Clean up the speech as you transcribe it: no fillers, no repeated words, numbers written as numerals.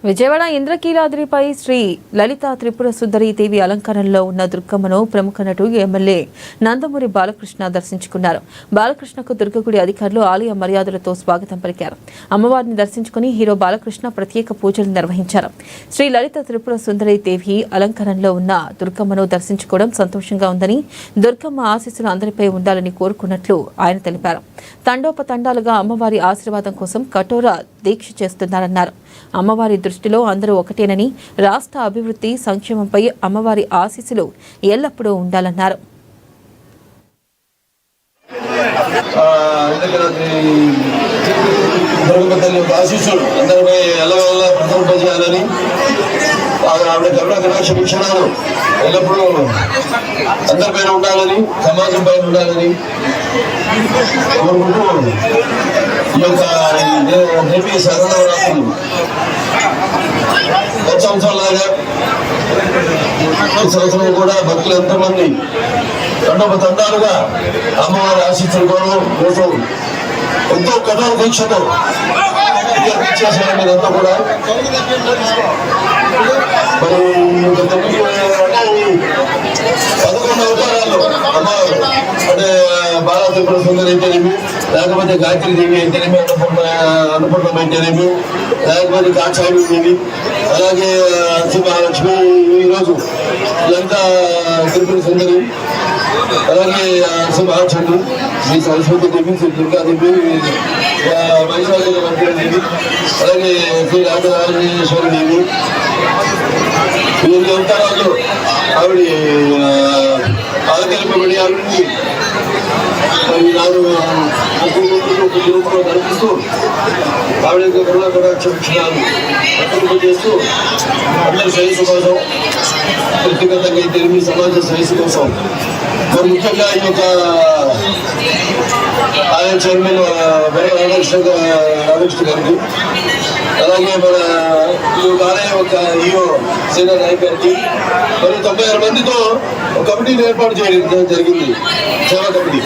విజయవాడ ఇంద్రకీలాద్రిపై శ్రీ లలిత త్రిపుర సుందరి దేవి అలంకరణలో ఉన్న దుర్గమ్మను ప్రముఖ నటుడు ఎమ్మెల్యే నందమూరి బాలకృష్ణ దర్శించుకున్నారు. బాలకృష్ణకు దుర్గగుడి అధికారులు ఆలయ మర్యాదలతో స్వాగతం పలికారు. అమ్మవారిని దర్శించుకుని హీరో బాలకృష్ణ ప్రత్యేక పూజలు నిర్వహించారు. శ్రీ లలిత త్రిపుర సుందరి దేవి అలంకరణలో ఉన్న దుర్గమ్మను దర్శించుకోవడం సంతోషంగా ఉందని, దుర్గమ్మ ఆశీస్సులు అందరిపై ఉండాలని కోరుకున్నట్లు ఆయన తెలిపారు. తండోపతండాలుగా అమ్మవారి ఆశీర్వాదం కోసం కఠోర దీక్ష చేస్తున్నారన్నారు. అమ్మవారి దృష్టిలో అందరూ ఒకటేనని, రాష్ట్ర అభివృద్ధి సంక్షేమంపై అమ్మవారి ఆశీస్సులు ఎల్లప్పుడూ ఉండాలన్నారు. ఎల్లప్పుడూ అందరి పైన ఉండాలని, సమాజం పైన ఉండాలని కోరుకుంటూ ఈ యొక్క దేవి శరణవరాత్రులు గత సంవత్సరాలుగా ఈ సంవత్సరం కూడా భక్తులు ఎంతోమంది తండాలుగా అమ్మవారి ఆశీస్సుల కోసం ఎంతో కఠోర దీక్షతో చేశారు. మీరంతా కూడా మరి 11 అవతారాలు అమ్మవారు అంటే బాలా త్రిపుర సుందరి అయితేనేమి, లేకపోతే గాయత్రి దేవి అయితేనేమి, అన్నపూర్ణం అయితేనేమి, లేకపోతే కాచాయి దేవి, అలాగే మహాలక్ష్మి, ఈరోజు లలిత త్రిపుర సుందరి, అలాగే మహాచంద్రు, శ్రీ సరస్వతి దేవి, శ్రీ దుర్గాదేవి, మహిళాదేవి దేవి, అలాగే శ్రీ రాజరాజేశ్వరి దేవి, వీరి అవతారాలు ఆవిడ ఆలకల్పబడి ఆవిడని నడుపుతూ ఆవిడ కరుణాక్షణాలు చేస్తూ అందరి శ్రేయస్సు కోసం, వ్యక్తిగతంగా అయితే సమాజ శ్రేయస్సు కోసం, మరి ముఖ్యంగా ఈ యొక్క ఆలయ చైర్మన్ రామకృష్ణ గారికి, అలాగే మన ఈ ఆలయ యొక్క ఈఓ సేనా నాయక్ గారికి, మరి 96 మందితో ఒక కమిటీని ఏర్పాటు చేయడం జరిగింది, సేవా కమిటీ.